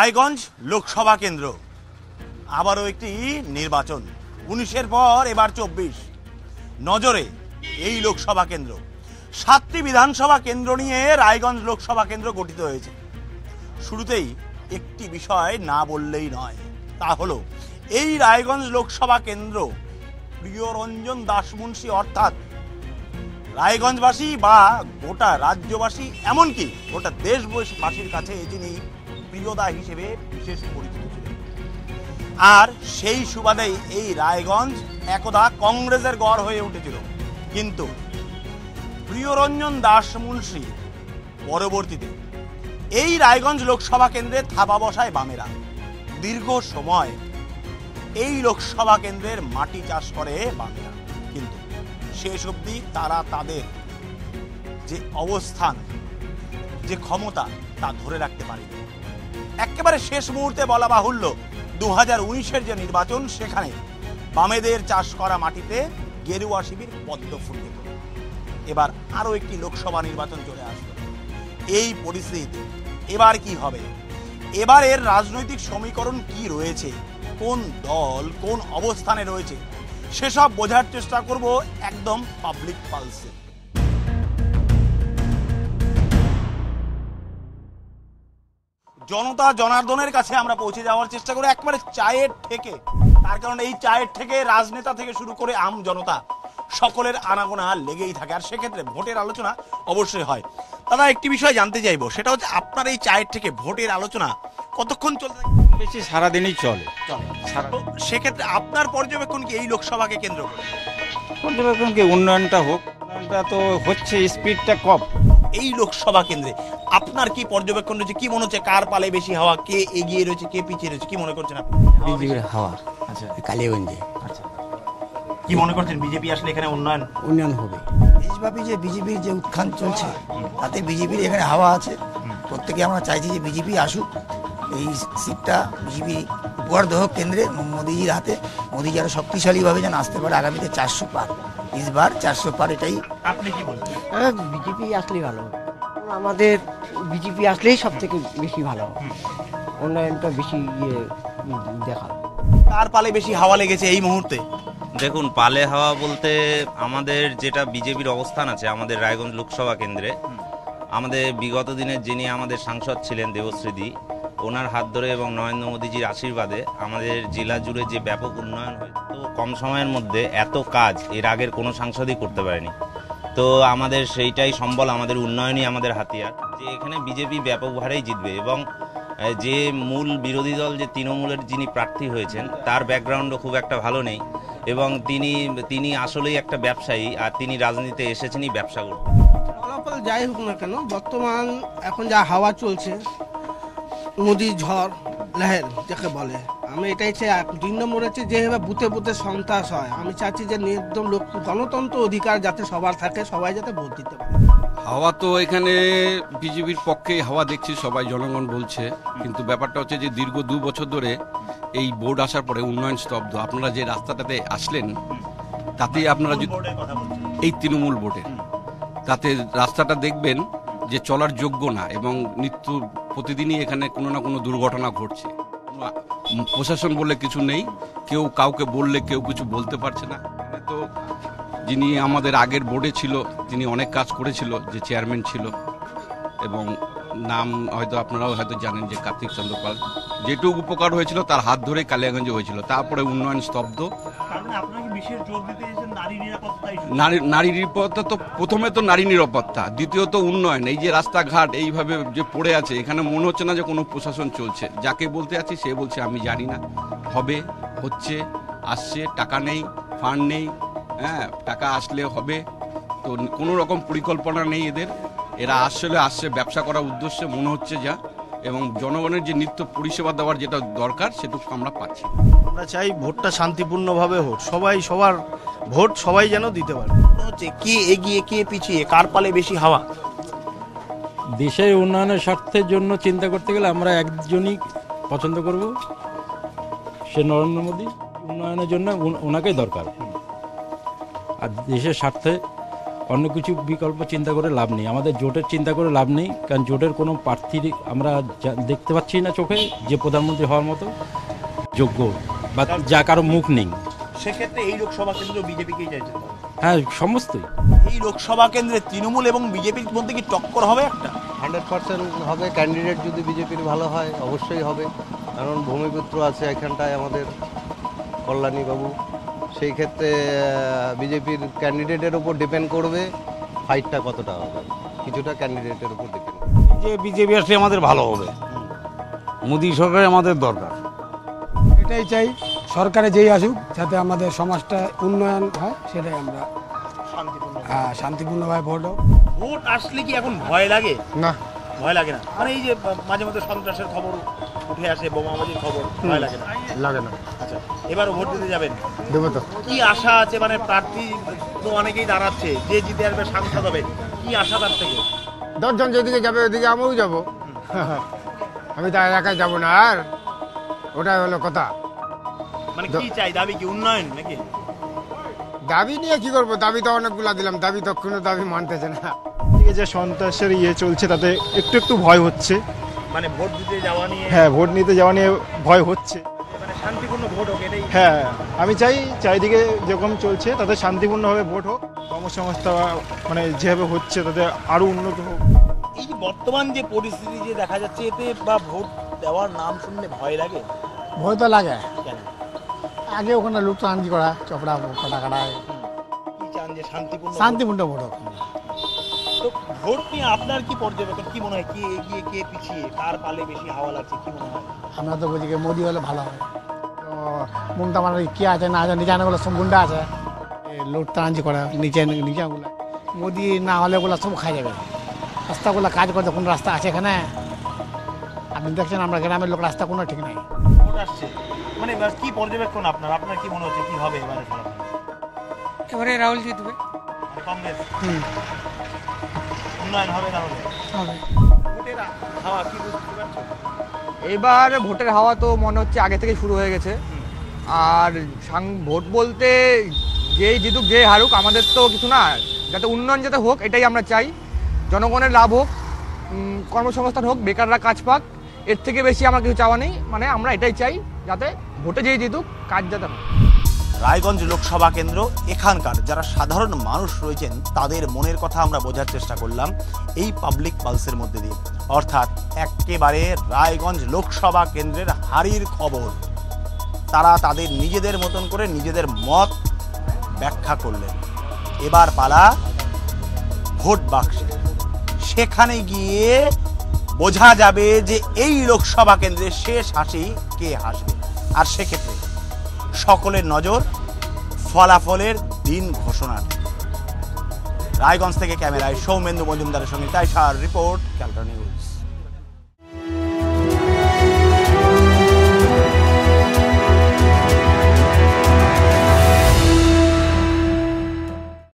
রায়গঞ্জ লোকসভা কেন্দ্র আবারও একটি নির্বাচন। 19-এর পর এবার 24 নজরে এই লোকসভা কেন্দ্র। 7টি বিধানসভা কেন্দ্র নিয়ে রায়গঞ্জ লোকসভা কেন্দ্র গঠিত হয়েছে। শুরুতেই একটি বিষয় না বললেই নয়, তা হলো এই রায়গঞ্জ লোকসভা কেন্দ্র প্রিয়রঞ্জন দাসমুন্সী অর্থাৎ রায়গঞ্জবাসী বা গোটা রাজ্যবাসী এমনকি গোটা দেশবাসীর কাছে যিনি প্রিয়দা হিসেবে বিশেষ পরিচিত ছিলেন। আর সেই সুবাদেই এই রায়গঞ্জ একদা কংগ্রেসের গড় হয়ে উঠেছিল, কিন্তু প্রিয়রঞ্জন দাসমুন্সী পরবর্তীতে এই রায়গঞ্জ লোকসভা কেন্দ্রে থাবা বসায় বামেরা। দীর্ঘ সময় এই লোকসভা কেন্দ্রের মাটি চাষ করে বামেরা, কিন্তু শেষ অবধি তারা তাদের যে অবস্থান, যে ক্ষমতা, তা ধরে রাখতে পারেনি। একেবারে শেষ মুহূর্তে বলা বাহুল্য 2019-এর যে নির্বাচন, সেখানে বামেদের চাষ করা মাটিতে গেরুয়া শিবির পদ্ম ফুটে যেত। এবার আরো একটি লোকসভা নির্বাচন চলে আসলো। এই পরিস্থিতি এবার কি হবে? এবারের রাজনৈতিক সমীকরণ কি রয়েছে, কোন দল কোন অবস্থানে রয়েছে, সেসব বোঝার চেষ্টা করব একদম পাবলিক পালসে। জনতা জনার্দনের কাছে আমরা পৌঁছে যাওয়ার চেষ্টা করি একবারে চায়ের থেকে। তার কারণ এই চায়ের থেকে রাজনেতা থেকে শুরু করে আম জনতা সকলের আনাগোনা লেগেই থাকে, আর সেক্ষেত্রে ভোটের আলোচনা অবশ্যই হয়। দাদা, একটি বিষয় জানতে চাইবো, সেটা হচ্ছে আপনার এই চায়ের থেকে ভোটের আলোচনা কতক্ষণ চলতে থাকে? বেশি সারাদিনই চলে। তো সেক্ষেত্রে আপনার পর্যবেক্ষণ কি এই লোকসভাকে কেন্দ্র করে? পর্যবেক্ষণ কি উন্নয়নটা হোক, উন্নয়নটা তো হচ্ছে, স্পিডটা কম। এই লোকসভা কেন্দ্রে আপনার কি পর্যবেক্ষণ রয়েছে? কি মনে হচ্ছে কার পালে বেশি হাওয়া, কে এগিয়ে রয়েছে, কে পিছিয়ে রয়েছে, কি মনে করছেন আপনি? বিজেপির হাওয়া। আচ্ছা, কালীগঞ্জে। আচ্ছা, কি মনে করছেন বিজেপি আসলে এখানে উন্নয়ন হবে? দেশব্যাপী যে বিজেপির যে উত্থান চলছে, তাতে বিজেপির এখানে হাওয়া আছে। প্রত্যেকে আমরা চাইছি যে বিজেপি আসুক, এই সিটটা বিজেপি উপহার দেহ কেন্দ্রে মোদিজির হাতে। মোদিজি আরো শক্তিশালীভাবে যেন আসতে পারে আগামীতে 400 পার, ইসবার 400 পার। এটাই আপনি কি বলছেন? বিজেপি আসলেই ভালো হবে। আমাদের বিজেপি আসলেই সব থেকে বেশি ভালো হবে, উন্নয়নটা বেশি দেখাবে। কার পালে বেশি হাওয়া লেগেছে এই মুহূর্তে? দেখুন, পালে হাওয়া বলতে আমাদের যেটা বিজেপির অবস্থান আছে আমাদের রায়গঞ্জ লোকসভা কেন্দ্রে, আমাদের বিগত দিনের যিনি আমাদের সাংসদ ছিলেন দেবশ্রীদি, ওনার হাত ধরে এবং নরেন্দ্র মোদীজির আশীর্বাদে আমাদের জেলা জুড়ে যে ব্যাপক উন্নয়ন হয়েছে, তো কম সময়ের মধ্যে এত কাজ এর আগের কোনো সাংসদই করতে পারেনি। তো আমাদের সেইটাই সম্বল, আমাদের উন্নয়নই আমাদের হাতিয়ার, যে এখানে বিজেপি ব্যাপক ভারেই জিতবে। এবং যে মূল বিরোধী দল যে তৃণমূলের যিনি প্রার্থী হয়েছেন, তার ব্যাকগ্রাউন্ডও খুব একটা ভালো নেই, এবং তিনি আসলেই একটা ব্যবসায়ী, আর তিনি রাজনীতিতে এসেছেনই ব্যবসা করতে। ফলাফল যাই হোক না কেন, বর্তমান এখন যা হাওয়া চলছে, মোদি ঝড় লহের যাকে বলে, আমি এটাই চাই। 2 নম্বর হচ্ছে যেভাবে বুথে বুথে সন্ত্রাস হয়, আমি চাচ্ছি যে একদম গণতন্ত্র অধিকার যাতে সবার থাকে, সবাই যাতে ভোট দিতে পারে। হাওয়া তো এখানে বিজেপির পক্ষে হাওয়া দেখছি, সবাই জনগণ বলছে, কিন্তু ব্যাপারটা হচ্ছে যে দীর্ঘ 2 বছর ধরে এই বোর্ড আসার পরে উন্নয়ন স্তব্ধ। আপনারা যে রাস্তাটাতে আসলেন, তাতে আপনারা যদি এই তৃণমূল বোর্ডের, তাতে রাস্তাটা দেখবেন যে চলার যোগ্য না, এবং নিত্য প্রতিদিনই এখানে কোনো না কোনো দুর্ঘটনা ঘটছে। প্রশাসন বলে কিছু নেই, কেউ কাউকে বললে কেউ কিছু বলতে পারছে না। তো যিনি আমাদের আগের বোর্ডে ছিল, তিনি অনেক কাজ করেছিল, যে চেয়ারম্যান ছিল, এবং নাম হয়তো আপনারাও হয়তো জানেন যে কার্তিক চন্দ্র পাল, যেটুকু উপকার হয়েছিল তার হাত ধরে কালিয়াগঞ্জে হয়েছিল। তারপরে উন্নয়ন স্তব্ধ। নারী নিরাপত্তা তো প্রথমে তো নারী নিরাপত্তা, দ্বিতীয়ত উন্নয়ন। এই যে রাস্তাঘাট এইভাবে যে পড়ে আছে, এখানে মনে হচ্ছে না যে কোনো প্রশাসন চলছে। যাকে বলতে আছি সে বলছে আমি জানি না, হবে, হচ্ছে, আসছে, টাকা নেই, ফান্ড নেই, হ্যাঁ, টাকা আসলে হবে, তো কোনো রকম পরিকল্পনা নেই এদের। এরা আসছে ব্যবসা করার উদ্দেশ্যে মনে হচ্ছে যা, এবং জনগণের যে নিত্য পরিষেবা দেওয়ার যেটা দরকার সেটুকু আমরা পাচ্ছি। আমরা চাই ভোটটা শান্তিপূর্ণভাবে হোক, সবাই সবার ভোট সবাই যেন দিতে পারে। হচ্ছে কে এগিয়ে কে পিছিয়ে, কার পালে বেশি হাওয়া? দেশের উন্নয়নের স্বার্থের জন্য চিন্তা করতে গেলে আমরা একজনই পছন্দ করব, সে নরেন্দ্র মোদী। উন্নয়নের জন্য ওনাকেই দরকার। আর দেশের স্বার্থে অন্য কিছু বিকল্প চিন্তা করে লাভ নেই, আমাদের জোটের চিন্তা করে লাভ নেই, কারণ জোটের কোনো প্রার্থীর আমরা দেখতে পাচ্ছি না চোখে যে প্রধানমন্ত্রী হওয়ার মতো যোগ্য বা যা কারো মুখ নেই। সেক্ষেত্রে এই লোকসভা কেন্দ্র বিজেপিকেই চাইছে। হ্যাঁ, সমস্তই। এই লোকসভা কেন্দ্রে তৃণমূল এবং বিজেপির মধ্যে কি টক্কর হবে একটা? 100% হবে। ক্যান্ডিডেট যদি বিজেপির ভালো হয় অবশ্যই হবে, কারণ ভূমিপুত্র আছে এখানটায় আমাদের কল্যাণী বাবু। সেই ক্ষেত্রে বিজেপির ক্যান্ডিডেটের উপর ডিপেন্ড করবে ফাইটটা কতটা হবে, কিছুটা ক্যান্ডিডেটের উপর ডিপেন্ড করবে। যে বিজেপি আসলে আমাদের ভালো হবে, মোদী সরকার আমাদের দরকার। এটাই চাই, সরকারে যেই আসুক যাতে আমাদের সমাজটা উন্নয়ন হয়, সেটাই আমরা শান্তিপূর্ণভাবে ভোট হোক। ভোট আসলে কি এখন ভয় লাগে? না, ভয় লাগে না, মানে এই যে মাঝে মধ্যে সন্ত্রাসের খবর উঠে আসে, বোমাবাজির খবর, ভয় লাগে না? লাগে না। আচ্ছা, এবারও ভোট দিতে যাবেন? দেবো তো। কি আশা আছে, মানে প্রার্থী তো অনেকেই দাঁড়াচ্ছে, যে জিতে আসবে সাংসদ হবে, কি আশা তার থেকে? 10 জন যেদিকে যাবে ওদিকে আমিও যাবো, আমি তো একাই যাবো না। আর ওটাই হলো কথা। মানে কি চাই, দাবি কি উন্নয়ন নাকি? দাবি নিয়ে কি করবো, দাবি তো অনেকগুলা দিলাম, দাবি তো কোনো দাবি মানতেছে না। যে সন্ত্রাসের চলছে তাতে একটু ভয় হচ্ছে। মানে ভোট দিতে যাওয়া নিয়ে? হ্যাঁ, ভোট নিতে যাওয়া নিয়ে ভয় হচ্ছে। মানে শান্তিপূর্ণ ভোট হোক, এটাই? হ্যাঁ, আমি চাই চারিদিকে যেরকম চলছে তাতে শান্তিপূর্ণভাবে ভোট হোক, কর্মসংস্থান মানে যেভাবে হচ্ছে তাতে আরো উন্নত হোক। এই যে বর্তমান যে পরিস্থিতি যে দেখা যাচ্ছে, এতে বা ভোট দেওয়ার নাম শুনলে ভয় লাগে? ভয় তো লাগে। কেন? আগে ওখানে লুটতরানি করা, চপড়া কাটাকাটায়। কি চান যে শান্তিপূর্ণ ভোট হোক। তো ভোট নিয়ে আপনার কি পর্যবেক্ষণ, কি মনে হয়, কে এগিয়ে কে পিছিয়ে, কার পালে বেশি হাওয়া লাগছে, কি মনে হয়? আমরা তো বলছি মোদি হলে ভালো হয়। তো মুমতা মানে কি আছে না আছে, নিচানেগুলো সব গুন্ডা আছে, লুটতরানি করা নিচাগুলো। মোদি না হলে ওগুলো সব খাই যাবে। রাস্তাগুলো কাজ করতে কোন রাস্তা আছে এখানে? আপনি দেখছেন আমরা গ্রামের লোক, রাস্তা কোনো ঠিক নাই। ভোট আসছে, মানে এবার কি পর্যবেক্ষণ আপনার কি মনে হচ্ছে, কি হবে এবারে ফলাফল? এবারে রাহুল জিতবে। মানে কংগ্রেস? উন্নয়ন হবে তাহলে? ভোটের হাওয়া কি বুঝতে পারছো? এবার ভোটের হাওয়া তো মনে হচ্ছে আগে থেকে শুরু হয়ে গেছে। আর ভোট বলতে যেই জিতুক যে হারুক আমাদের তো কিছু না, যাতে উন্নয়ন যাতে হোক এটাই আমরা চাই। জনগণের লাভ হোক, কর্মসংস্থান হোক, বেকাররা কাজ পাক, এর থেকে বেশি আমার কিছু চাওয়া নেই। মানে আমরা এটাই চাই যাতে ভোটে যেই জিতুক কাজ যাতে হয়। রায়গঞ্জ লোকসভা কেন্দ্র, এখানকার যারা সাধারণ মানুষ রয়েছেন তাদের মনের কথা আমরা বোঝার চেষ্টা করলাম এই পাবলিক পালসের মধ্যে দিয়ে। অর্থাৎ একেবারে রায়গঞ্জ লোকসভা কেন্দ্রের হারির খবর তারা তাদের নিজেদের মতন করে নিজেদের মত ব্যাখ্যা করলেন। এবার পালা ভোট বাক্সে, সেখানে গিয়ে বোঝা যাবে যে এই লোকসভা কেন্দ্রে শেষ হাসি কে হাসবে। আর সেক্ষেত্রে সকলের নজর ফলাফলের দিন ঘোষণার। রায়গঞ্জ থেকে ক্যামেরায় সৌমেন্দু মজুমদারের সঙ্গে তাইশার রিপোর্ট, ক্যালকাটা নিউজ।